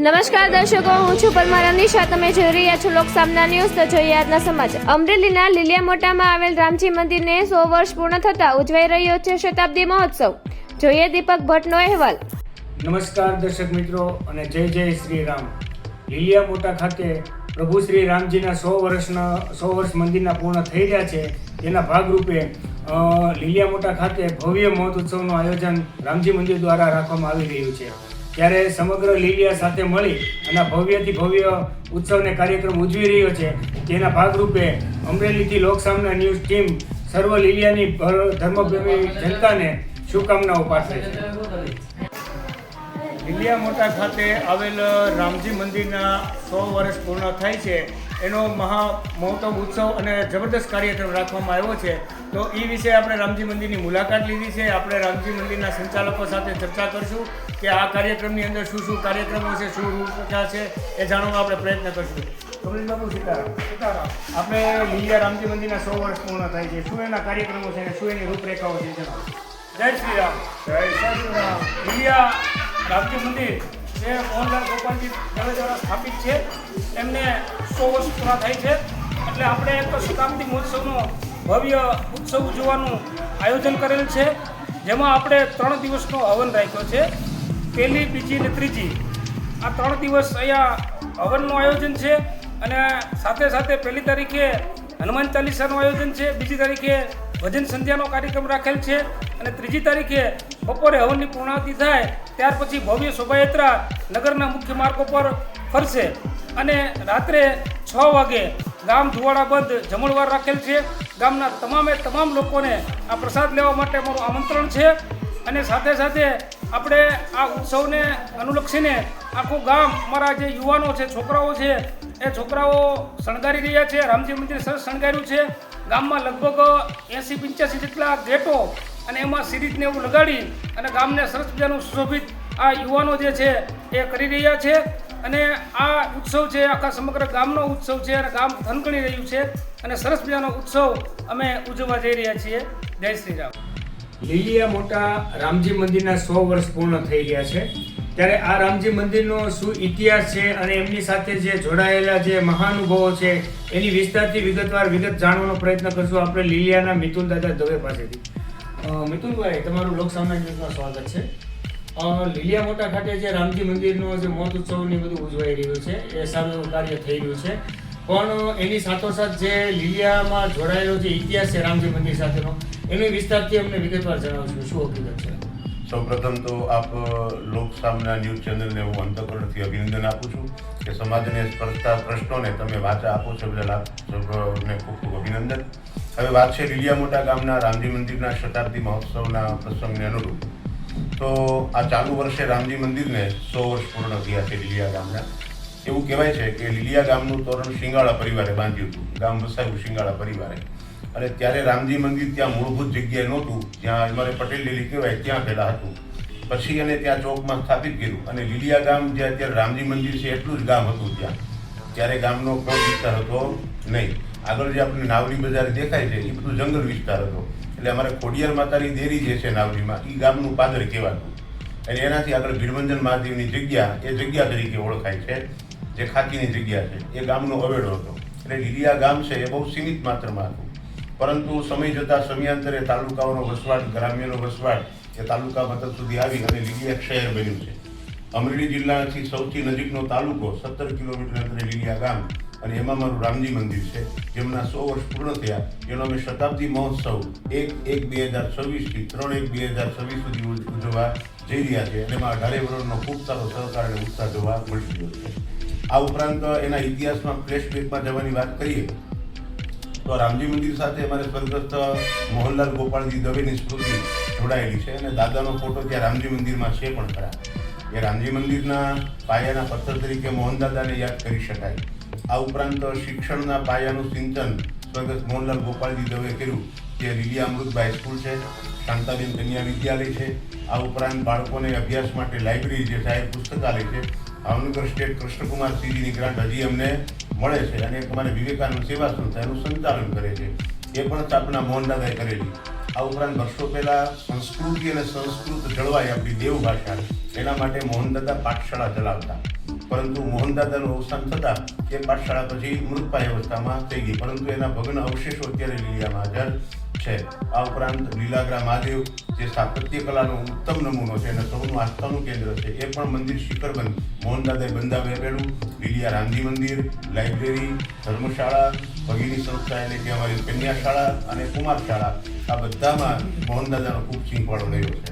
નમસ્કાર દર્શકો, હું છું પરમાર અનિશા. તમે જોઈ રહ્યા છો લોકસામના ન્યૂઝ. તો જોઈએ આજના સમાચાર. અમરેલીના લીલિયામોટામાં આવેલ રામજી મંદિરને 100 વર્ષ પૂર્ણ થતા ઉજવાઈ રહ્યો છે શતાબ્દી મહોત્સવ. જોઈએ દીપક ભટ્ટનો અહેવાલ. નમસ્કાર દર્શક મિત્રો અને જય જય શ્રી રામ. લીલિયામોટા ખાતે પ્રભુ શ્રી રામજીના 100 વર્ષ મંદિરના પૂર્ણ થઈ રહ્યા છે. તેના ભાગરૂપે લીલિયામોટા ખાતે ભવ્ય મહોત્સવનું આયોજન રામજી મંદિર દ્વારા રાખવામાં આવી રહ્યું છે. ત્યારે સમગ્ર લીલિયા સાથે મળી અને ભવ્યથી ભવ્ય ઉત્સવને કાર્યક્રમ ઉજવી રહ્યો છે. તેના ભાગરૂપે અમરેલીથી લોકસામના ન્યૂઝ ટીમ સર્વ લીલિયાની ધર્મપ્રેમી જનતાને શુભકામનાઓ પાઠવે છે. લીલિયામોટા ખાતે આવેલ રામજી મંદિરના 100 વર્ષ પૂર્ણ થાય છે. એનો મહોત્સવ ઉત્સવ અને જબરદસ્ત કાર્યક્રમ રાખવામાં આવ્યો છે. તો એ વિશે આપણે રામજી મંદિરની મુલાકાત લીધી છે. આપણે રામજી મંદિરના સંચાલકો સાથે ચર્ચા કરીશું કે આ કાર્યક્રમની અંદર શું શું કાર્યક્રમો છે, શું રૂપરેખા છે, એ જાણવા આપણે પ્રયત્ન કરીશું. કમલેશબાબુ સીતારામ, આપણે લીલિયા રામજી મંદિરના 100 વર્ષ પૂર્ણ થાય છે. શું એના કાર્યક્રમો છે અને શું એની રૂપરેખાઓ છે, જણાવો. જય શ્રી રામ. જય શ્રી રામ. લીલિયા રામજી મંદિર જે મોહનલાલ ગોપાલજી દવે દ્વારા સ્થાપિત છે, એમને 100 વર્ષ પૂરા થાય છે. એટલે આપણે એક શતાબ્દી મહોત્સવનો ભવ્ય ઉત્સવ ઉજવવાનું આયોજન કરેલ છે, જેમાં આપણે 3 દિવસનો હવન રાખ્યો છે. પહેલી, બીજી અને ત્રીજી આ 3 દિવસ અહીંયા હવનનું આયોજન છે. અને સાથે સાથે પહેલી તારીખે હનુમાન ચાલીસાનું આયોજન છે, બીજી તારીખે ભજન સંધ્યાનો કાર્યક્રમ રાખેલ છે, અને ત્રીજી તારીખે બપોરે હવનની પૂર્ણાહુતિ થાય ત્યાર પછી ભવ્ય શોભાયાત્રા નગરના મુખ્ય માર્ગો પર ફરશે. અને રાત્રે 6 વાગે ગામ ધુવાડા બંધ જમણવાર રાખેલ છે. ગામના તમામ લોકોને આ પ્રસાદ લેવા માટે અમારું આમંત્રણ છે. અને સાથે સાથે આપણે આ ઉત્સવને અનુલક્ષીને આખું ગામ, અમારા જે યુવાનો છે, છોકરાઓ છે, એ છોકરાઓ શણગારી રહ્યા છે. રામજી મંદિર સરસ શણગાર્યું છે. ગામમાં લગભગ 80-85 જેટલા ગેટો અને એમાં સિરીજને એવું લગાડી અને ગામને સરસ મજાનું સુશોભિત આ યુવાનો જે છે એ કરી રહ્યા છે. અને આ ઉત્સવ છે આખા સમગ્ર ગામનો ઉત્સવ છે અને ગામ થનગણી રહ્યું છે. અને સરસ મજાનો ઉત્સવ અમે ઉજવવા જઈ રહ્યા છીએ. જય શ્રી રામ. લીલિયામોટા રામજી મંદિરના 100 વર્ષ પૂર્ણ થઈ રહ્યા છે. ત્યારે આ રામજી મંદિરનો શું ઇતિહાસ છે અને એમની સાથે જે જોડાયેલા જે મહાનુભાવો છે એની વિસ્તારથી વિગત જાણવાનો પ્રયત્ન કરશું આપણે લીલિયાના મિતુલ દાદા દવે પાસેથી. મિતુલભાઈ, તમારું લોકસામના ન્યૂઝમાં સ્વાગત છે. લીલિયામોટા ખાતે જે રામજી મંદિરનો જે મહોત્સવની બધું ઉજવાઈ રહ્યું છે, એ સારું એવું કાર્ય થઈ રહ્યું છે. પણ એની સાથોસાથ જે લીલિયામાં જોડાયેલો જે ઇતિહાસ છે રામજી મંદિર સાથેનો, એની વિસ્તારથી અમને વિગતવાર જણાવશું. શું હકીકત છે? સૌપ્રથમ તો આપ લોકસામના ન્યૂઝ ચેનલને હું અંતઃકરણથી અભિનંદન આપું છું કે સમાજને સ્પર્શતા પ્રશ્નોને તમે વાચા આપો છો, બદલ આપ સૌને ખૂબ ખૂબ અભિનંદન. હવે વાત છે લીલિયામોટા ગામના રામજી મંદિરના શતાબ્દી મહોત્સવના પ્રસંગને અનુરૂપ. તો આ ચાલુ વર્ષે રામજી મંદિરને 100 વર્ષ પૂર્ણ થયા છે લીલિયા ગામના. એવું કહેવાય છે કે લીલિયા ગામનું તોરણ શિંગાળા પરિવારે બાંધ્યું હતું. ગામ વસાવ્યું શિંગાળા પરિવારે. અને ત્યારે રામજી મંદિર ત્યાં મૂળભૂત જગ્યાએ નહોતું, જ્યાં અમારે પટેલ ડેલી કહેવાય ત્યાં પહેલાં હતું. પછી એને ત્યાં ચોકમાં સ્થાપિત કર્યું. અને લીલિયા ગામ જે અત્યારે રામજી મંદિર છે એટલું જ ગામ હતું ત્યાં. ત્યારે ગામનો કોઈ વિસ્તાર હતો નહીં. આગળ જે આપણે નાવડી બજાર દેખાય છે એ બધું જંગલ વિસ્તાર હતો. એટલે અમારે ખોડિયાર માતાની દેરી જે છે નાવડીમાં, એ ગામનું પાદર કહેવાતું. અને એનાથી આગળ ભીડભંજન મહાદેવની જગ્યા એ જગ્યા તરીકે ઓળખાય છે, જે ખાતીની જગ્યા છે. એ ગામનો અવેડો હતો. એટલે લીલિયા ગામ છે એ બહુ સીમિત માત્રામાં હતું. પરંતુ સમય જતાં સમયાંતરે તાલુકાઓનો વસવાટ, ગ્રામ્યનો વસવાટ એ તાલુકા મથક સુધી આવી અને લીલિયા શહેર બન્યું છે. અમરેલી જિલ્લાથી સૌથી નજીકનો તાલુકો 17 કિલોમીટર અંતરે લીલિયા ગામ, અને એમાં મારું રામજી મંદિર છે, જેમના 100 વર્ષ પૂર્ણ થયા. જેનો અમે શતાબ્દી મહોત્સવ 1/1/2026થી 3/1/2026 સુધી ઉજવવા જઈ રહ્યા છે. અને એમાં 18 વર્ષનો ખૂબ સારો સહકાર અને ઉત્સાહ જોવા મળી રહ્યો છે. આ ઉપરાંત એના ઇતિહાસમાં ફ્લેશબેકમાં જવાની વાત કરીએ તો રામજી મંદિર સાથે અમારે સ્વર્ગસ્થ મોહનલાલ ગોપાલજી દવેની સ્મૃતિ જોડાયેલી છે. અને દાદાનો ફોટો ત્યાં રામજી મંદિરમાં છે પણ ખરા. એ રામજી મંદિરના પાયાના પથ્થર તરીકે મોહનદાદાને યાદ કરી શકાય. આ ઉપરાંત શિક્ષણના પાયાનું સિંચન સ્વર્ગસ્થ મોહનલાલ ગોપાલજી દવે કર્યું, જે લીલિયા અમૃતભાઈ સ્કૂલ છે, શાંતાબેન કન્યા વિદ્યાલય છે. આ ઉપરાંત બાળકોને અભ્યાસ માટે લાઇબ્રેરી જે જાહેર પુસ્તકાલય છે. ભાવનગર સ્ટેટ કૃષ્ણકુમાર સીજીની ગ્રાન્ટ હજી અમને મળે છે. અને અમારે વિવેકાનંદ સેવા સંસ્થા એનું સંચાલન કરે છે. એ પણ સ્થાપના મોહનદાદાએ કરેલી. આ ઉપરાંત વર્ષો પહેલાં સંસ્કૃતિ અને સંસ્કૃત જળવાય આપણી દેવભાષા, એના માટે મોહનદાદા પાઠશાળા ચલાવતા. પરંતુ મોહનદાદાનું અવસાન થતાં એ પાઠશાળા પછી મૃતપાય અવસ્થામાં થઈ ગઈ, પરંતુ એના ભગ્ન અવશેષો અત્યારે લીલિયામાં હાજર છે. આ ઉપરાંત લીલાગ્રા મહાદેવ જે સ્થાપત્ય કલાનો ઉત્તમ નમૂનો છે અને સૌનું આસ્થાનું કેન્દ્ર છે, એ પણ મંદિર શિખરબંધ મોહનદાદાએ બંધાવેલું. લીલિયા રામજી મંદિર, લાઇબ્રેરી, ધર્મશાળા, ભગીની સંસ્થા એટલે કે અમારી કન્યા શાળા અને કુમાર શાળા, આ બધામાં મોહનદાદાનો ખૂબ સિંહવાળો રહ્યો છે.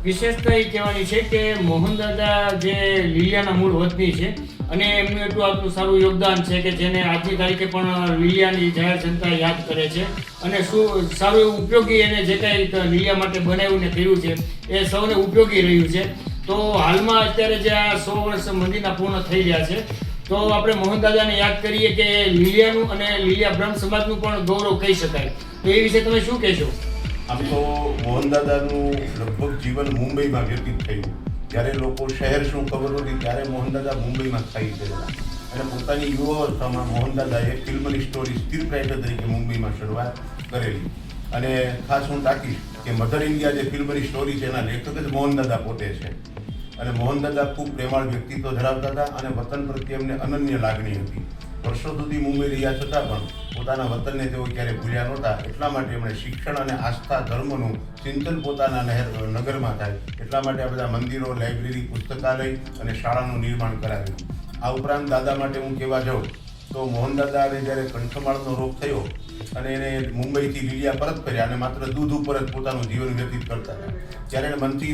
વિશેષતા એ કહેવાની છે કે મોહનદાદા જે લીલિયાના મૂળ વતની છે અને એમનું એટલું આટલું સારું યોગદાન છે કે જેને આજની તારીખે પણ લીલિયાની જાહેર જનતા યાદ કરે છે અને શું સારું એવું ઉપયોગી એને જે કાંઈ લીલિયા માટે બનાવ્યું ને કર્યું છે એ સૌને ઉપયોગી રહ્યું છે. તો હાલમાં અત્યારે જે આ 100 વર્ષ મંદિરના પૂર્ણ થઈ રહ્યા છે, તો આપણે મોહનદાદાને યાદ કરીએ કે લીલિયાનું અને લીલિયા બ્રહ્મ સમાજનું પણ ગૌરવ કહી શકાય. તો એ વિશે તમે શું કહેશો? આમ તો મોહનદાદાનું લગભગ જીવન મુંબઈમાં વ્યતીત થયું. જ્યારે લોકો શહેર શું ખબર હતી ત્યારે મોહનદાદા મુંબઈમાં સ્થાયી થયેલા અને પોતાની યુવાવસ્થામાં મોહનદાદાએ ફિલ્મની સ્ટોરી સ્ક્રિપ્ટ રાઇટર તરીકે મુંબઈમાં શરૂઆત કરેલી. અને ખાસ હું ટાંકીશ કે મધર ઇન્ડિયા જે ફિલ્મની સ્ટોરી છે એના લેખક જ મોહનદાદા પોતે છે. અને મોહનદાદા ખૂબ પ્રેમાળ વ્યક્તિત્વ ધરાવતા હતા અને વતન પ્રત્યે એમને અનન્ય લાગણી હતી. વર્ષો સુધી મુંબઈ રહ્યા છતાં પણ પોતાના વતનને તેઓ ક્યારેય ભૂલ્યા નહોતા. એટલા માટે એમણે શિક્ષણ અને આસ્થા ધર્મનું ચિંતન પોતાના નગરમાં થાય એટલા માટે આ બધા મંદિરો, લાઇબ્રેરી, પુસ્તકાલય અને શાળાનું નિર્માણ કરાવ્યું. આ ઉપરાંત દાદા માટે હું કહેવા જાઉં તો મોહનદાદાને જ્યારે કંઠમાળનો રોગ થયો અને એને મુંબઈથી લીલિયા પરત કર્યા અને માત્ર દૂધ ઉપર જ પોતાનું જીવન વ્યતીત કરતા હતા, ત્યારે એને મનથી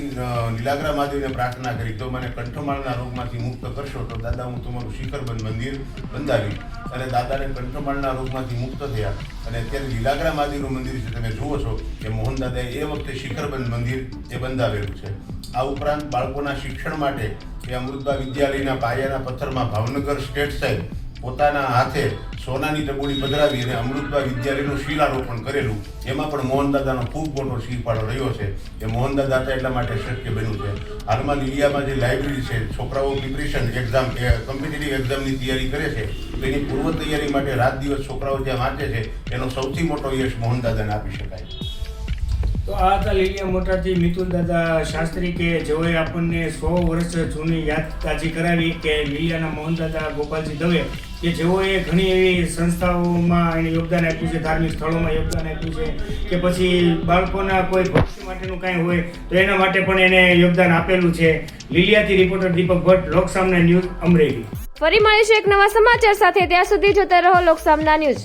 લીલાગ્રા મહાદેવને પ્રાર્થના કરી, જો મને કંઠમાળના રોગમાંથી મુક્ત કરશો તો દાદા હું તમારું શિખરબંધ મંદિર બંધાવીશ. અને દાદાને કંઠમાળના રોગમાંથી મુક્ત થયા અને અત્યારે લીલાગ્રા મહાદેવનું મંદિર છે તમે જુઓ છો કે મોહનદાદાએ એ વખતે શિખરબંધ મંદિર એ બંધાવેલું છે. આ ઉપરાંત બાળકોના શિક્ષણ માટે એ અમૃતબા વિદ્યાલયના પાયાના પથ્થરમાં ભાવનગર સ્ટેટ સાહેબ પોતાના હાથે સોનાની ટબુડી પધરાવી અને અમૃતબા વિદ્યાલયનું શિલારોપણ કરેલું. એમાં પણ મોહનદાદાનો ખૂબ મોટો સિંહફાળો રહ્યો છે. એ મોહનદાદા હતા એટલા માટે શક્ય બન્યું છે. હાલમાં લીલિયામાં જે લાઇબ્રેરી છે, છોકરાઓ પ્રિપરેશન એક્ઝામ કોમ્પિટિટિવ એક્ઝામની તૈયારી કરે છે, તો એની પૂર્વ તૈયારી માટે રાત દિવસ છોકરાઓ જ્યાં વાંચે છે એનો સૌથી મોટો યશ મોહનદાદાને આપી શકાય. તો આ હતા લીલિયા મોટાથી મિતુલ દાદા શાસ્ત્રી કે જેઓએ આપણને 100 વર્ષ જૂની યાદ તાજી કરાવી કે લીલિયાના મોહનદાદા ગોપાલજી દવે કે જેઓએ ઘણી એવી સંસ્થાઓમાં એને યોગદાન આપ્યું છે, ધાર્મિક સ્થળોમાં યોગદાન આપ્યું છે કે પછી બાળકોના કોઈ ભવિષ્ય માટેનું કાંઈ હોય તો એના માટે પણ એને યોગદાન આપેલું છે. લીલિયાથી રિપોર્ટર દીપક ભટ્ટ, લોકસામના ન્યૂઝ, અમરેલી. ફરી મળીશું એક નવા સમાચાર સાથે. ત્યાં સુધી જોતા રહો લોકસામના ન્યૂઝ.